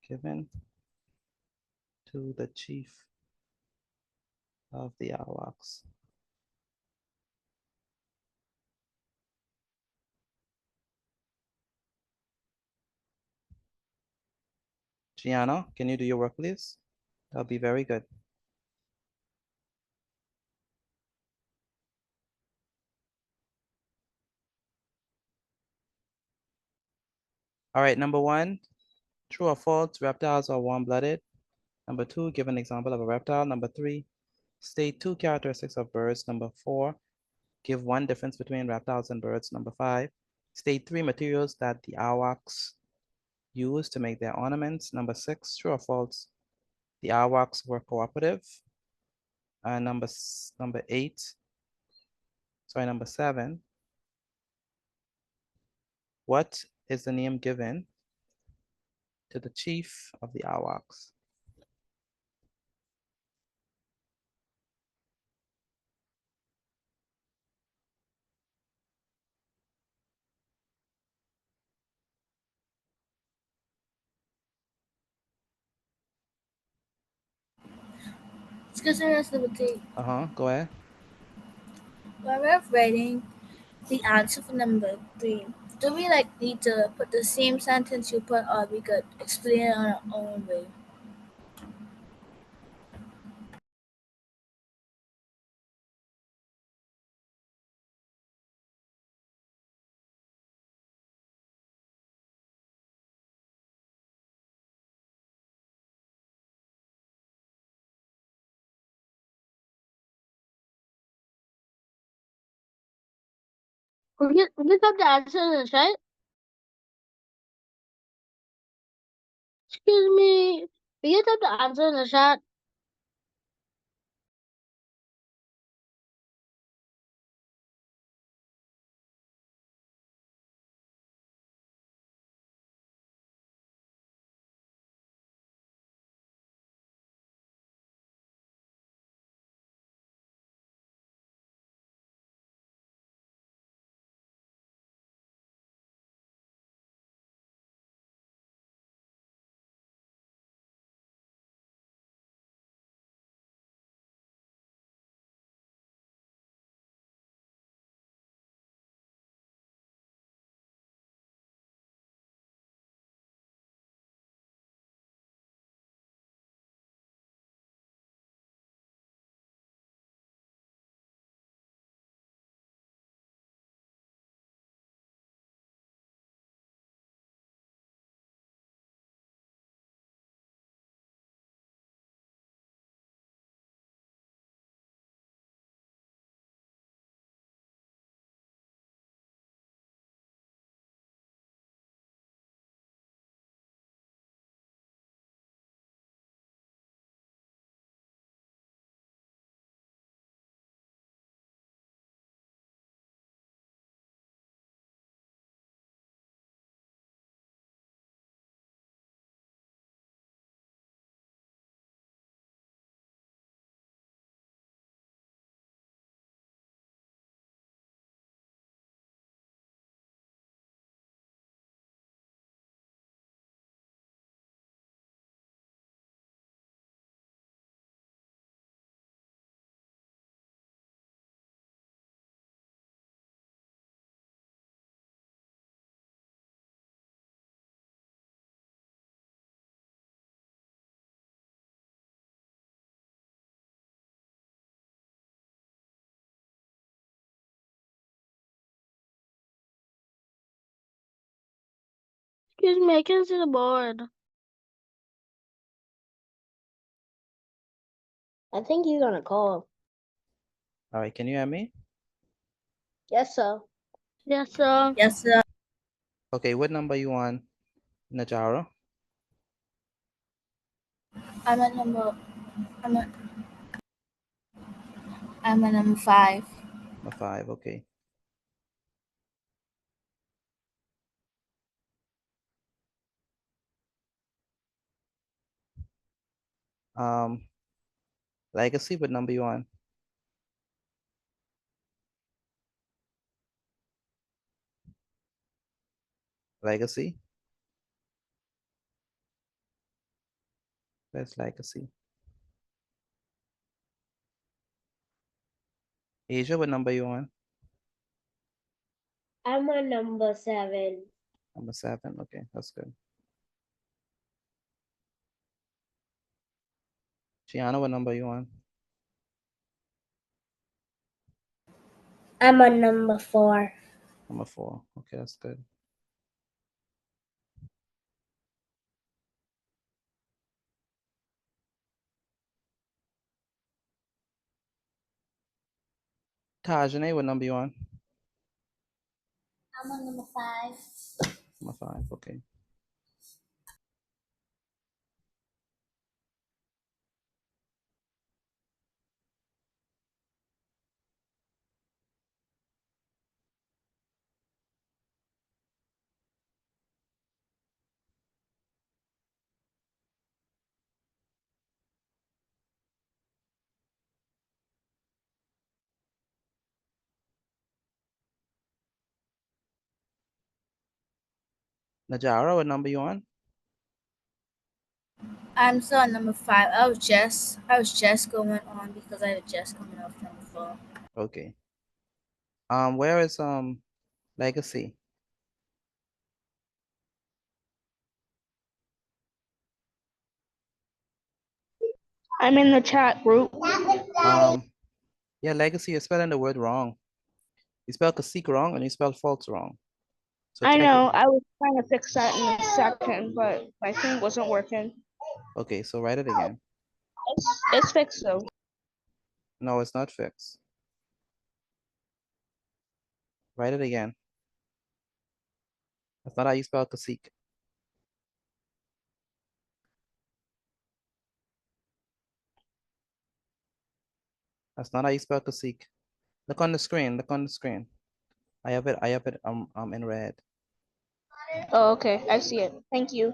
given to the chief of the wax? Gianna, can you do your work, please? That'll be very good. All right, number 1, true or false, reptiles are warm-blooded. Number 2, give an example of a reptile. Number 3, state 2 characteristics of birds. Number 4, give one difference between reptiles and birds. Number 5, state 3 materials that the awaks use to make their ornaments. Number 6, true or false, the awaks were cooperative. Number 7, what is the name given to the chief of the awaks? Excuse me, Mr. Petit. Go ahead. When we're writing the answer for number 3, do we need to put the same sentence you put, or we could explain it on our own way? We got the answer in the chat. Excuse me. We get the answer in the chat. Excuse me, I can see the board. I think he's on a call. All right, can you hear me? Yes, sir. Yes, sir. Yes, sir. Okay, what number you on, Najara? I'm at number. I'm at. I'm at number 5. Number 5, okay. Legacy, what number you on? Legacy? Where's Legacy? Asia, what number you on? I'm on number 7. Number 7, okay, that's good. Gianna, what number you on? I'm on number 4. Number 4, okay, that's good. Tajane, what number you on? I'm on number 5. Number 5, okay. Najara, what number you on? I'm still at number 5. I was just going on because I was just coming off number 4. Okay. Where is Legacy? I'm in the chat group. Yeah, Legacy, you're spelling the word wrong. You spelled Kasik wrong and you spelled false wrong. So I check it. know. I was trying to fix that in a second, but my thing wasn't working. Okay, so write it again. It's fixed though. No, it's not fixed. Write it again. That's not how you spell cacique. That's not how you spell cacique. Look on the screen. Look on the screen. I have it. In red. Oh, okay. I see it. Thank you.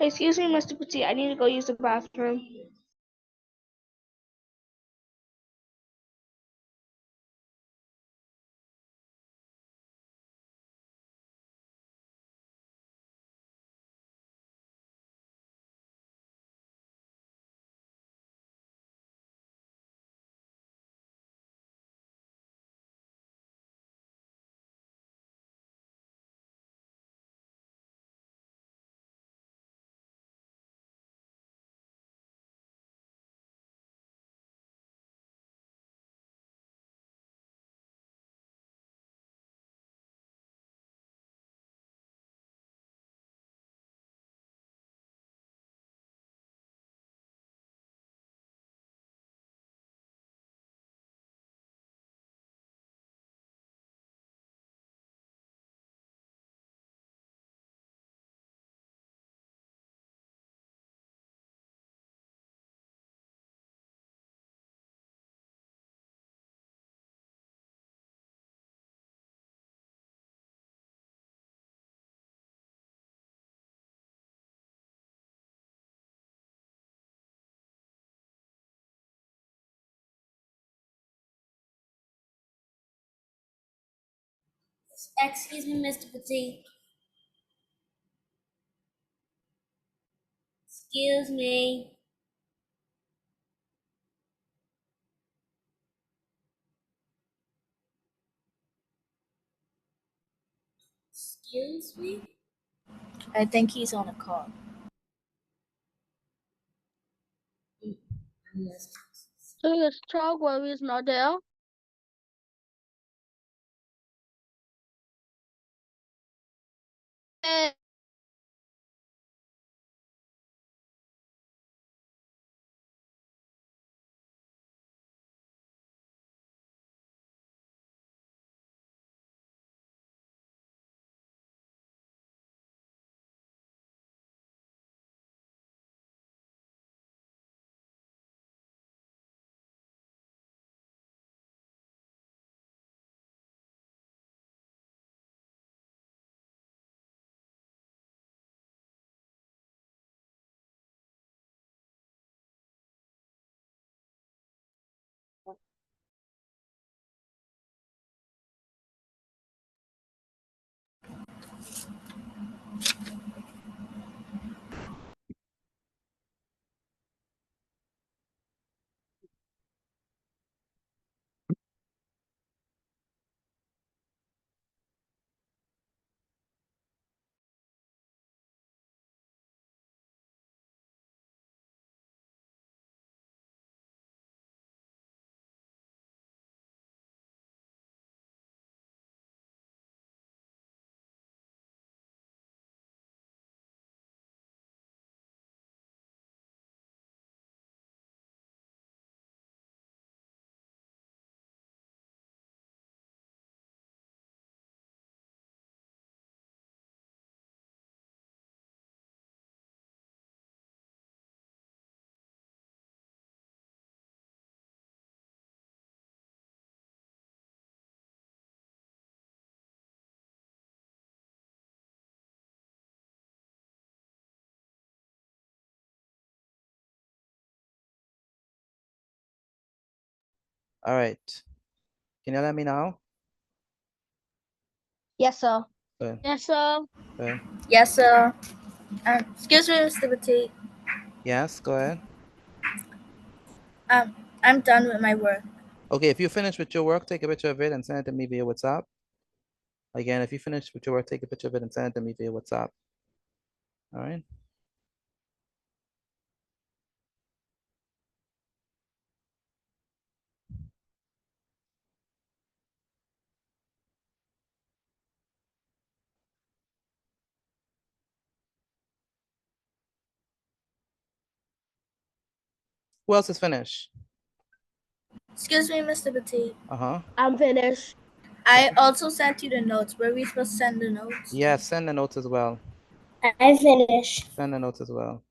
Excuse me, Mr. Petit. I need to go use the bathroom. Excuse me, Mr. Petit. Excuse me. Excuse me. I think he's on a call. Yes. So your strawberry is not there? Eh, All right. Can you let me know? Yes, sir. Good. Yes, sir. Good. Yes, sir. Excuse me, Mr. Petit. Yes, go ahead. I'm done with my work. Okay, if you finish with your work, take a picture of it and send it to me via WhatsApp. Again, if you finish with your work, take a picture of it and send it to me via WhatsApp. All right. Who else is finished? Excuse me, Mr. Petit. Uh-huh. I'm finished. I also sent you the notes. Were we supposed to send the notes? Yes, send the notes as well. I finished. Send the notes as well.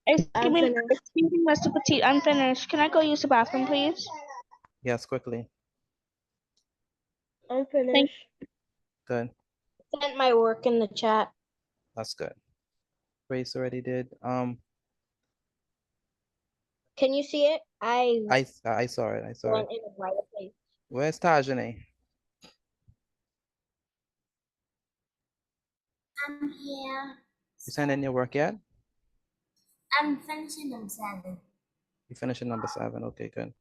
I'm finished. Excuse me, Mr. Petit. I'm finished. Can I go use the bathroom, please? Yes, quickly. I'm finished. Good. Sent my work in the chat. That's good. Grace already did. Can you see it? I I saw it. I saw went it. in the right place. Where's Tajane? I'm here. You sent in your work yet? I'm finishing number 7. You finished at number 7. Okay, good.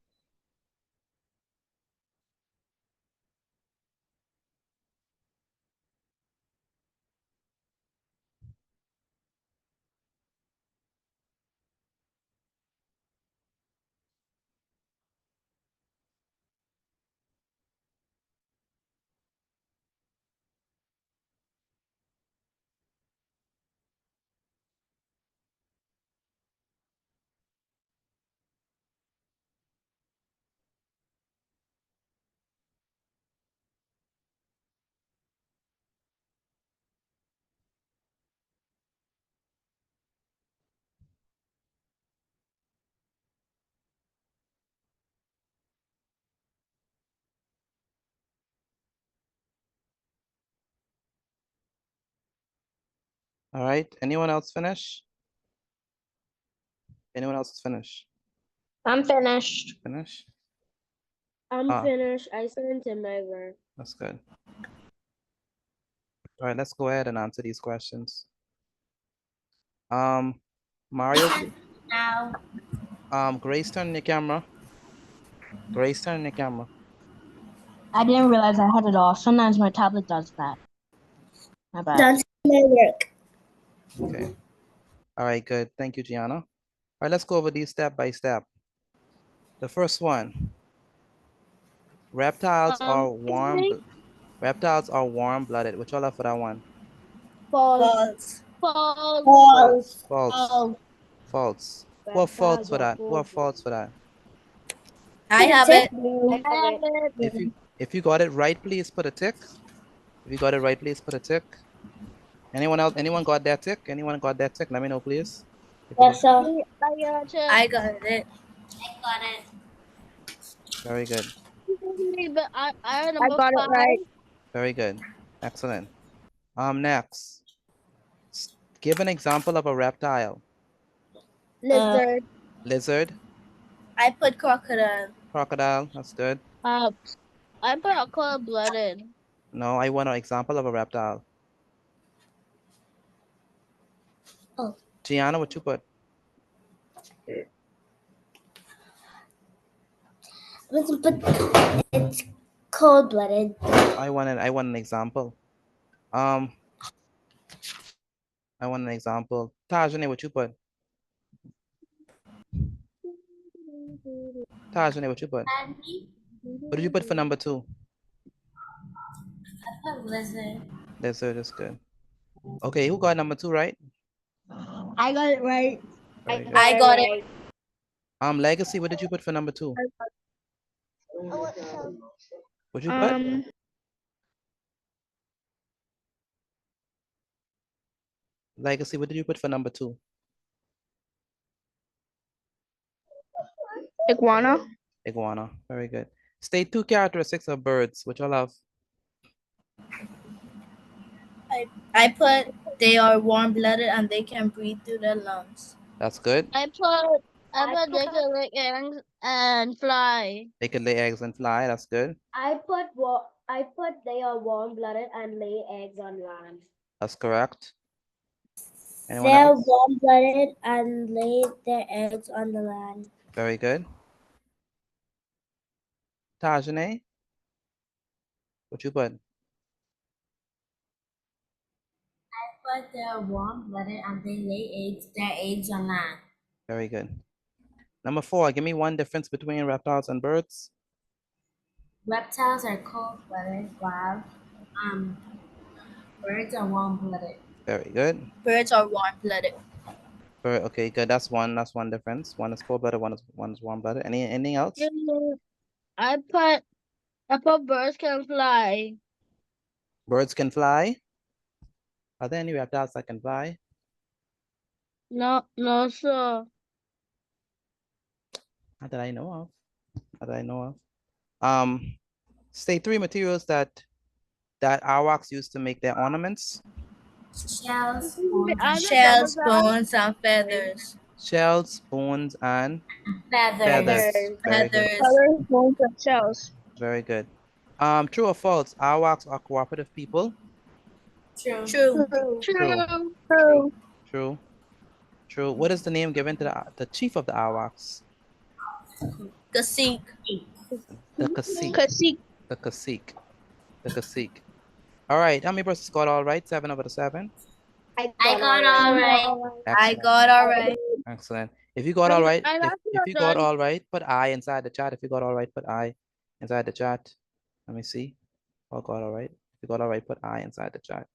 All right. Anyone else finish? Anyone else is finished? I'm finished. Finish? I'm Ah, finished. I sent in my work. that's good. All right, let's go ahead and answer these questions. Mario, Now, Grace, turn on your camera. Grace, turn on your camera. I didn't realize I had it off. Sometimes my tablet does that. My bad. Done my work. Okay. All right, good. Thank you, Gianna. All right, let's go over these step by step. The first one, reptiles are warm-blooded. What y'all have for that one? False. False. False. False. Oh, False. Who have false for that? Who have false for that? I have it. I have it. If you got it right, please put a tick. If you got it right, please put a tick. Anyone else? Anyone got that tick? Anyone got that tick? Let me know, please. Yes, sir. I got it. I got it. I got it. Very good. But I I number got it 5. right. Very good. Excellent. Next. Give an example of a reptile. lizard. Lizard, I put crocodile. crocodile, that's good. I put cold-blooded. No, I want an example of a reptile. Oh. Gianna, what you put? It's cold-blooded. I want an example. I want an example. Tajane, what you put? Tajane, what you put? And me, What did you put for number 2? I put lizard. Lizard is good. Okay, who got number 2 right? I got it right. Very good. I got it. Legacy, what did you put for number 2? What you put? Legacy, what did you put for number 2? Iguana. Iguana. Very good. State 2 characteristics of birds, which I love. I put they are warm-blooded and they can breathe through their lungs. That's good. I put they can lick and fly. They could lay eggs and fly. That's good. I put they are warm-blooded and lay eggs on land. That's correct. Anyone They're else? warm-blooded and lay their eggs on the land. Very good. Tajane, what you put? But they're warm-blooded and they lay their eggs on land. Very good. Number 4, give me one difference between reptiles and birds. Reptiles are cold-blooded while birds are warm-blooded. Very good. Birds are warm-blooded. Okay, good. That's one difference. One is cold-blooded, one is warm-blooded. Anything else? I put birds can fly. Birds can fly. Are there any reptiles that can fly? No, sir. Not that I know of. Not that I know of. State 3 materials that Arawaks use to make their ornaments. Shells, Shells, bones, and feathers. Shells, bones, and feathers. Very good. Feathers. Bones, and shells. Very good. True or false? Arawaks are cooperative people. True. True. True. True. True. What is the name given to the chief of the Arawaks? Cacique. The cacique. Cacique. The cacique. The cacique. All right. How many persons got all right? 7 over the 7. I got all right. I Excellent. got all right. Excellent. If you got all right, I'm if actually you got done. all right, put I inside the chat. If you got all right, put I inside the chat. Let me see. All got all right. If you got all right, put I inside the chat.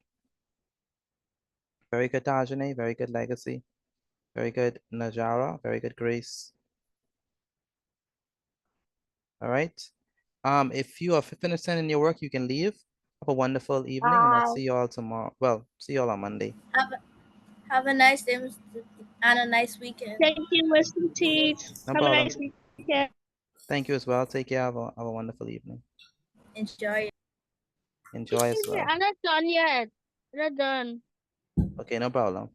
Very good, Tajane. Very good, Legacy. Very good, Najara. Very good, Grace. All right. If you are finished sending your work, you can leave. Have a wonderful evening, and I'll see you all tomorrow. Well, see you all on Monday. Have a nice day and a nice weekend. Thank you, Mr. Teach. No Have a problem. nice weekend. Thank you as well. Take care. Have a wonderful evening. Enjoy. Enjoy as well. I'm not done yet. I'm not done. Okay, no problem.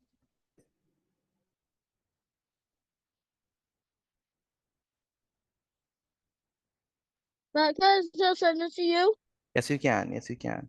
But can I still send it to you? Yes, you can. Yes, you can.